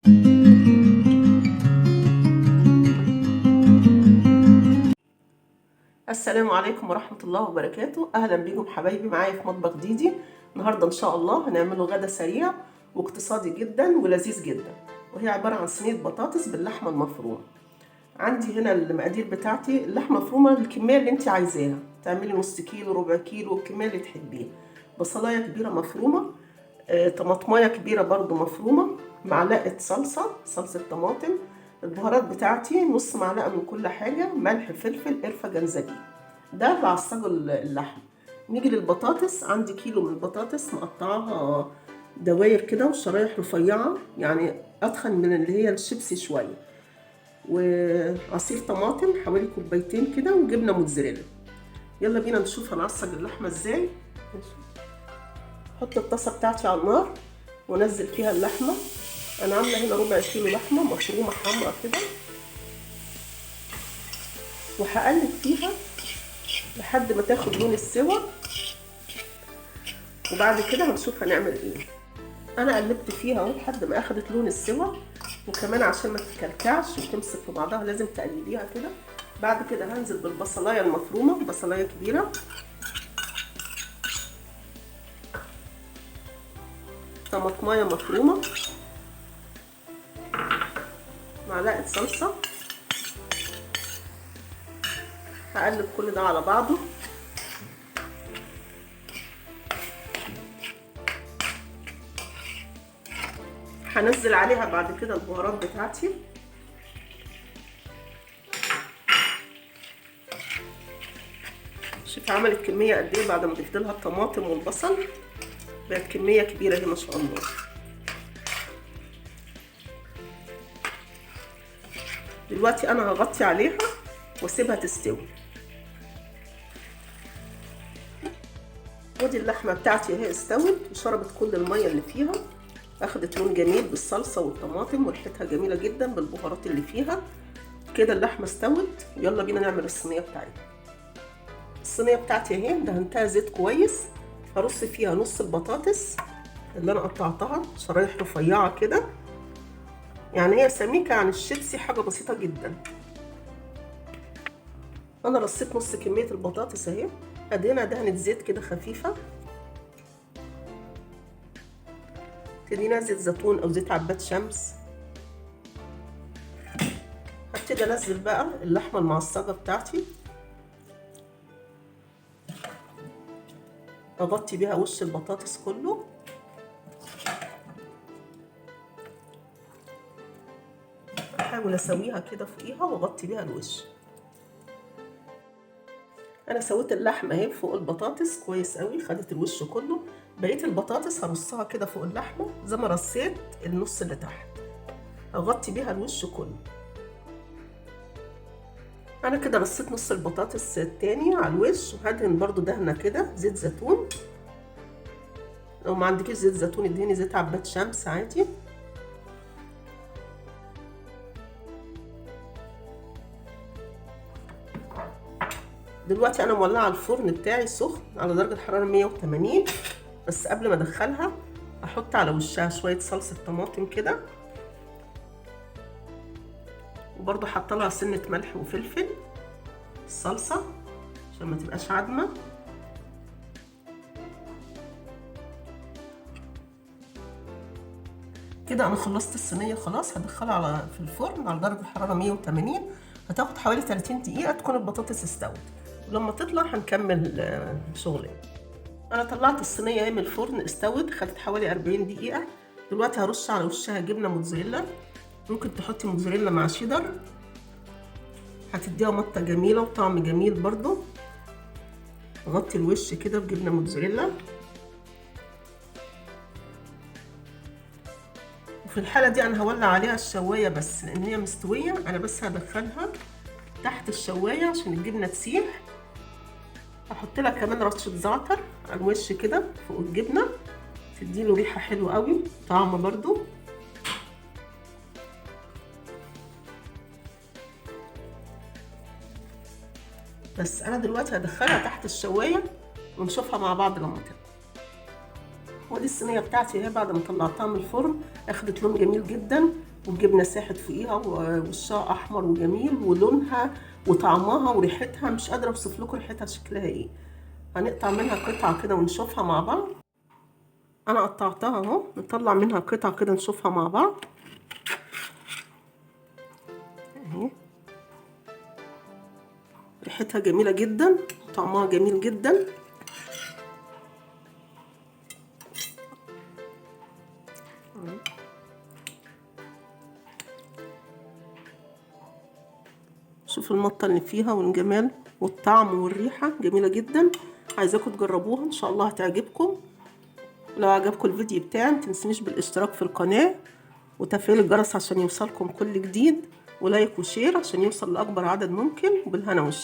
السلام عليكم ورحمة الله وبركاته. أهلا بيكم حبايبي معايا في مطبخ ديدي. النهاردة إن شاء الله هنعمله غدا سريع واقتصادي جدا ولذيذ جدا، وهي عبارة عن صينية بطاطس باللحمة المفرومة. عندي هنا المقادير بتاعتي: اللحمة مفرومة الكمية اللي انت عايزاها، تعملي نص كيلو ربع كيلو الكمية اللي تحبيها، بصلاية كبيرة مفرومة، طماطمايه كبيرة برضو مفرومة، معلقة صلصة طماطم، البهارات بتاعتي نص معلقة من كل حاجة، ملح فلفل قرفة جنزبيل. ده بعصجه اللحم. نيجي للبطاطس. عندي كيلو من البطاطس مقطعاها دواير كده وشرايح رفيعة، يعني أتخن من اللي هي الشيبسي شوية، وعصير طماطم حوالي كوبايتين كده، وجبنة موتزاريلا. يلا بينا نشوف هنعصج اللحمة ازاي. احط الطاسة بتاعتي على النار وانزل فيها اللحمة. انا عاملة هنا ربع كيلو لحمة مفرومة حمرا كده، وهقلب فيها لحد ما تاخد لون السوا، وبعد كده هنشوف هنعمل ايه. انا قلبت فيها اهو لحد ما اخدت لون السوا، وكمان عشان ما تكلكعش وتمسك في بعضها لازم تقلبيها كده. بعد كده هنزل بالبصلايه المفرومه، بصلايه كبيره، طماطمايه مفرومه، معلقه صلصه. هقلب كل ده على بعضه. هنزل عليها بعد كده البهارات بتاعتي. شوف عملت كميه قد ايه بعد ما ضفت لها الطماطم والبصل، بقت كميه كبيره اهي ما شاء الله. دلوقتي انا هغطي عليها واسيبها تستوي. ودي اللحمه بتاعتي اهي استوت وشربت كل الميه اللي فيها، اخدت لون جميل بالصلصه والطماطم وريحتها جميله جدا بالبهارات اللي فيها. كده اللحمه استوت. يلا بينا نعمل الصينيه بتاعتنا. الصينيه بتاعتي اهي دهنتها زيت كويس. هرص فيها نص البطاطس اللي انا قطعتها شرايح رفيعه كده، يعني هي سميكه عن الشيبسي، حاجه بسيطه جدا. انا رصيت نص كميه البطاطس اهي، ادهنها دهنه زيت كده خفيفه، تدينا زيت زيتون او زيت عباد شمس. هبتدي انزل بقى اللحمه المعصجه بتاعتي، اغطي بيها وش البطاطس كله. احاول اسويها كده فوقيها واغطي بيها الوش. انا سويت اللحمه اهي فوق البطاطس كويس قوي، خدت الوش كله. بقيه البطاطس هرصها كده فوق اللحمه زي ما رصيت النص اللي تحت، اغطي بيها الوش كله. انا كده رصيت نص البطاطس التاني على الوش، وهدهن برضو دهنه كده زيت زيتون. لو ما عندكيش زيت زيتون ادهني زيت عباد شمس عادي. دلوقتي انا مولعه الفرن بتاعي سخن على درجه حراره 180، بس قبل ما ادخلها احط على وشها شويه صلصه طماطم كده، وبرضو حاطه لها سنه ملح وفلفل الصلصه عشان ما تبقاش عدمه. كده انا خلصت الصينيه خلاص. هدخلها في الفرن على درجه حراره 180، هتاخد حوالي 30 دقيقه تكون البطاطس استوت، ولما تطلع هنكمل شغلنا. انا طلعت الصينيه اهي من الفرن استوت، خدت حوالي 40 دقيقه. دلوقتي هرش على وشها جبنه موتزاريلا، ممكن تحطي موتزاريلا مع شيدر، هتديها مطه جميله وطعم جميل برضو. غطي الوش كده بجبنه موتزاريلا. وفي الحاله دي انا هولع عليها الشوايه بس، لان هي مستويه. انا بس هدخلها تحت الشوايه عشان الجبنه تسيح. هحط لها كمان رشه زعتر على الوش كده فوق الجبنه، تديله ريحه حلوه قوي، طعم برضو. بس انا دلوقتي هدخلها تحت الشوايه ونشوفها مع بعض لما تطلع. ودي الصينيه بتاعتي اهي بعد ما طلعتها من الفرن، اخدت لون جميل جدا، والجبنه ساحت فوقيها ووشها احمر وجميل، ولونها وطعمها وريحتها مش قادره اوصف لكم ريحتها شكلها ايه. هنقطع منها قطعه كده ونشوفها مع بعض. انا قطعتها اهو، نطلع منها قطعه كده نشوفها مع بعض اهي. ريحتها جميله جدا، طعمها جميل جدا. شوفوا المطه اللي فيها والجمال والطعم والريحه جميله جدا. عايزاكم تجربوها ان شاء الله هتعجبكم. لو عجبكم الفيديو بتاعي متنسونيش بالاشتراك في القناه وتفعيل الجرس عشان يوصلكم كل جديد، ولايك وشير عشان يوصل لاكبر عدد ممكن. بالهنا والشفا.